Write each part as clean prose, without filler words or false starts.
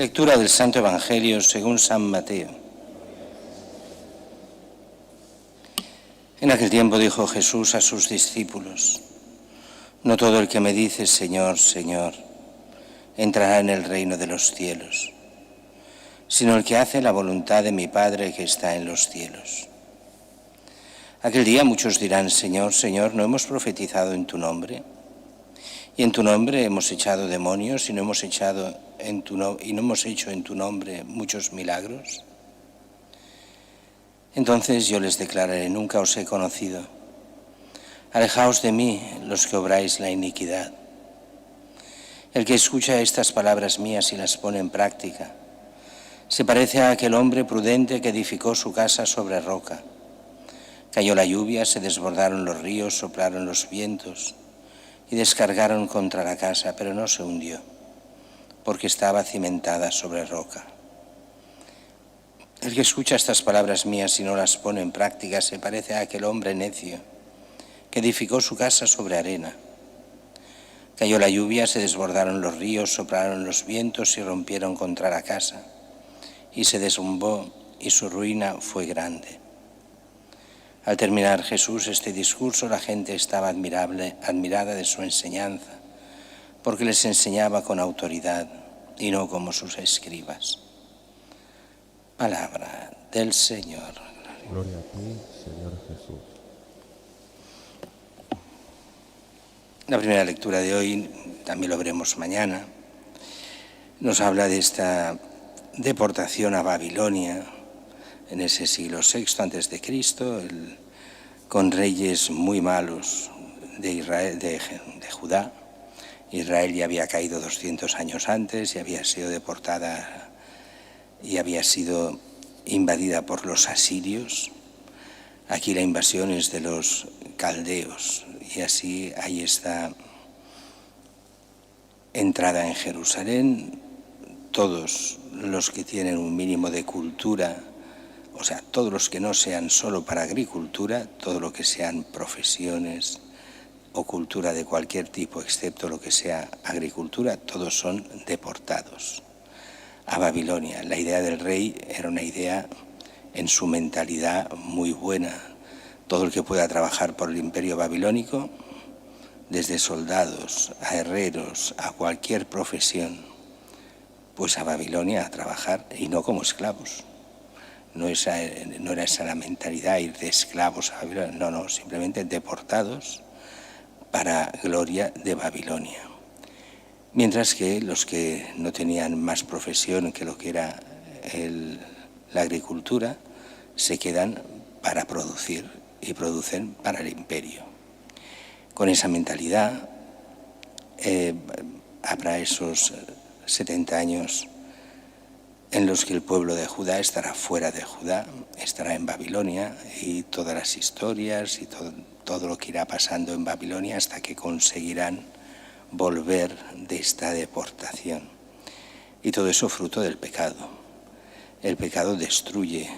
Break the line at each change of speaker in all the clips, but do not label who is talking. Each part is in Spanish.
Lectura del Santo Evangelio según San Mateo. En aquel tiempo dijo Jesús a sus discípulos: no todo el que me dice Señor, Señor, entrará en el reino de los cielos, sino el que hace la voluntad de mi Padre que está en los cielos. Aquel día muchos dirán: Señor, Señor, ¿no hemos profetizado en tu nombre? Y en tu nombre hemos echado demonios y no hemos hecho en tu nombre muchos milagros. Entonces yo les declararé: nunca os he conocido. Alejaos de mí, los que obráis la iniquidad. El que escucha estas palabras mías y las pone en práctica se parece a aquel hombre prudente que edificó su casa sobre roca. Cayó la lluvia, se desbordaron los ríos, soplaron los vientos y descargaron contra la casa, pero no se hundió, porque estaba cimentada sobre roca. El que escucha estas palabras mías y no las pone en práctica se parece a aquel hombre necio que edificó su casa sobre arena. Cayó la lluvia, se desbordaron los ríos, soplaron los vientos y rompieron contra la casa, y se derrumbó, y su ruina fue grande. Al terminar Jesús este discurso, la gente estaba admirada de su enseñanza, porque les enseñaba con autoridad y no como sus escribas. Palabra del Señor.
Gloria a ti, Señor Jesús.
La primera lectura de hoy, también lo veremos mañana, nos habla de esta deportación a Babilonia en ese siglo VI antes de Cristo, con reyes muy malos de Israel, de Judá. Israel ya había caído 200 años antes y había sido deportada y había sido invadida por los asirios. Aquí la invasión es de los caldeos y así hay esta entrada en Jerusalén. Todos los que tienen un mínimo de cultura, o sea, todos los que no sean solo para agricultura, todo lo que sean profesiones o cultura de cualquier tipo, excepto lo que sea agricultura, todos son deportados a Babilonia. La idea del rey era una idea en su mentalidad muy buena. Todo el que pueda trabajar por el imperio babilónico, desde soldados a herreros, a cualquier profesión, pues a Babilonia a trabajar, y no como esclavos. No era esa la mentalidad, ir de esclavos a Babilonia, no, simplemente deportados para gloria de Babilonia. Mientras que los que no tenían más profesión que lo que era la agricultura, se quedan para producir y producen para el imperio. Con esa mentalidad habrá esos 70 años en los que el pueblo de Judá estará fuera de Judá, estará en Babilonia, y todas las historias y todo lo que irá pasando en Babilonia hasta que conseguirán volver de esta deportación. Y todo eso fruto del pecado. El pecado destruye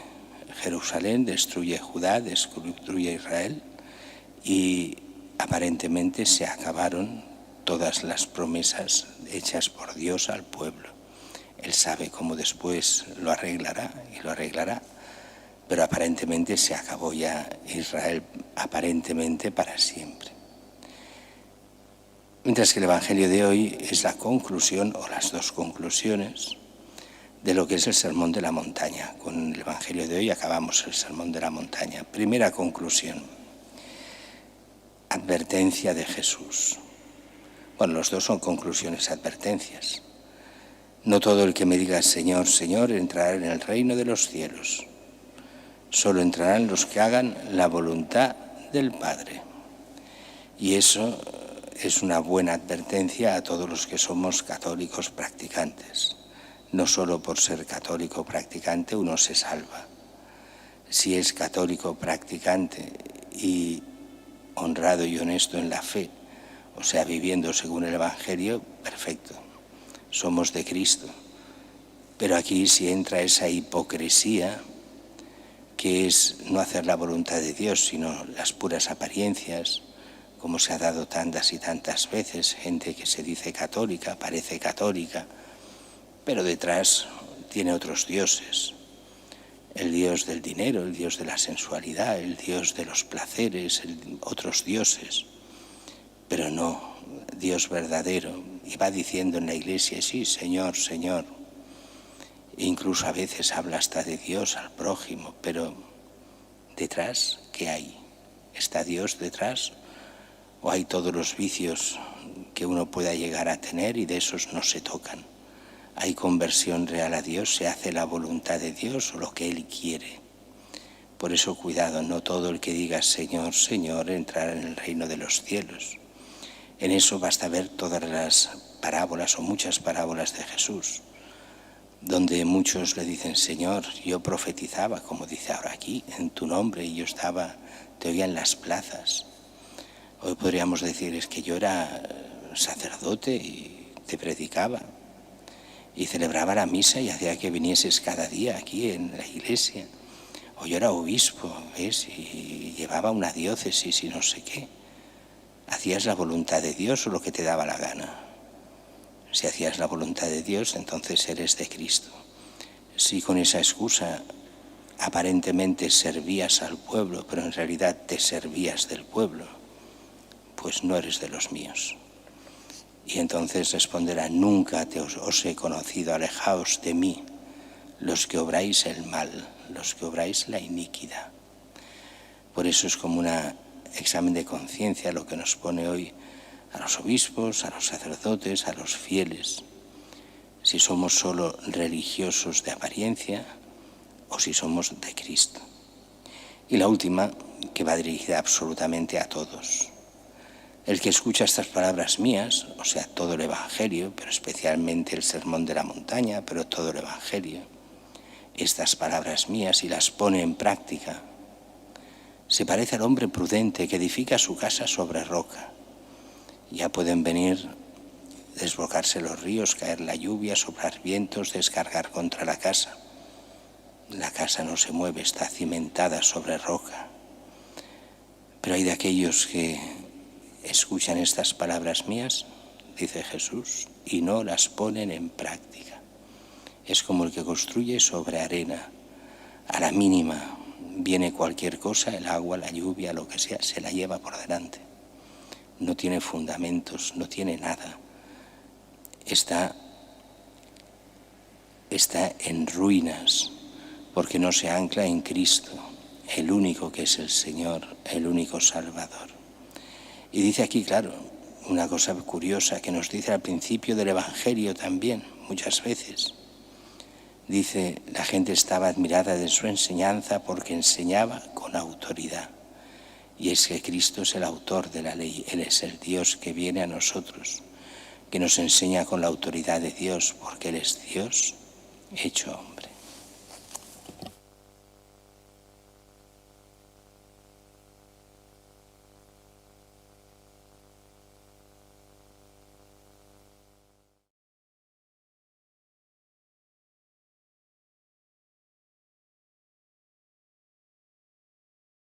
Jerusalén, destruye Judá, destruye Israel, y aparentemente se acabaron todas las promesas hechas por Dios al pueblo. Él sabe cómo después lo arreglará, pero aparentemente se acabó ya Israel, aparentemente para siempre. Mientras que el Evangelio de hoy es la conclusión, o las dos conclusiones, de lo que es el Sermón de la Montaña. Con el Evangelio de hoy acabamos el Sermón de la Montaña. Primera conclusión, advertencia de Jesús. Bueno, los dos son conclusiones, advertencias. No todo el que me diga Señor, Señor entrará en el reino de los cielos. Solo entrarán los que hagan la voluntad del Padre. Y eso es una buena advertencia a todos los que somos católicos practicantes. No solo por ser católico practicante uno se salva. Si es católico practicante y honrado y honesto en la fe, o sea, viviendo según el Evangelio, perfecto. Somos de Cristo. Pero aquí si entra esa hipocresía, que es no hacer la voluntad de Dios, sino las puras apariencias, como se ha dado tantas y tantas veces, gente que se dice católica, parece católica, pero detrás tiene otros dioses. El dios del dinero, el dios de la sensualidad, el dios de los placeres, otros dioses. Pero no, Dios verdadero. Y va diciendo en la iglesia, sí, Señor, Señor. Incluso a veces habla hasta de Dios al prójimo, pero detrás, ¿qué hay? ¿Está Dios detrás? ¿O hay todos los vicios que uno pueda llegar a tener y de esos no se tocan? ¿Hay conversión real a Dios? ¿Se hace la voluntad de Dios o lo que Él quiere? Por eso cuidado, no todo el que diga Señor, Señor entrará en el reino de los cielos. En eso basta ver todas las parábolas o muchas parábolas de Jesús, donde muchos le dicen, Señor, yo profetizaba, como dice ahora aquí, en tu nombre, y yo te oía en las plazas. Hoy podríamos decir, es que yo era sacerdote y te predicaba y celebraba la misa y hacía que vinieses cada día aquí en la iglesia. O yo era obispo, ¿ves? Y llevaba una diócesis y no sé qué. ¿Hacías la voluntad de Dios o lo que te daba la gana? Si hacías la voluntad de Dios, entonces eres de Cristo. Si con esa excusa aparentemente servías al pueblo, pero en realidad te servías del pueblo, pues no eres de los míos. Y entonces responderá, nunca os he conocido, alejaos de mí, los que obráis el mal, los que obráis la iniquidad. Por eso es como un examen de conciencia lo que nos pone hoy a los obispos, a los sacerdotes, a los fieles, si somos solo religiosos de apariencia o si somos de Cristo. Y la última, que va dirigida absolutamente a todos. El que escucha estas palabras mías, o sea, todo el Evangelio, pero especialmente el Sermón de la Montaña, pero todo el Evangelio, estas palabras mías y las pone en práctica, se parece al hombre prudente que edifica su casa sobre roca. Ya pueden venir, desbocarse los ríos, caer la lluvia, soplar vientos, descargar contra la casa. La casa no se mueve, está cimentada sobre roca. Pero hay de aquellos que escuchan estas palabras mías, dice Jesús, y no las ponen en práctica. Es como el que construye sobre arena. A la mínima viene cualquier cosa, el agua, la lluvia, lo que sea, se la lleva por delante. No tiene fundamentos, no tiene nada. Está en ruinas porque no se ancla en Cristo, el único que es el Señor, el único Salvador. Y dice aquí, claro, una cosa curiosa que nos dice al principio del Evangelio también, muchas veces. Dice, la gente estaba admirada de su enseñanza porque enseñaba con autoridad. Y es que Cristo es el autor de la ley, Él es el Dios que viene a nosotros, que nos enseña con la autoridad de Dios, porque Él es Dios hecho hombre.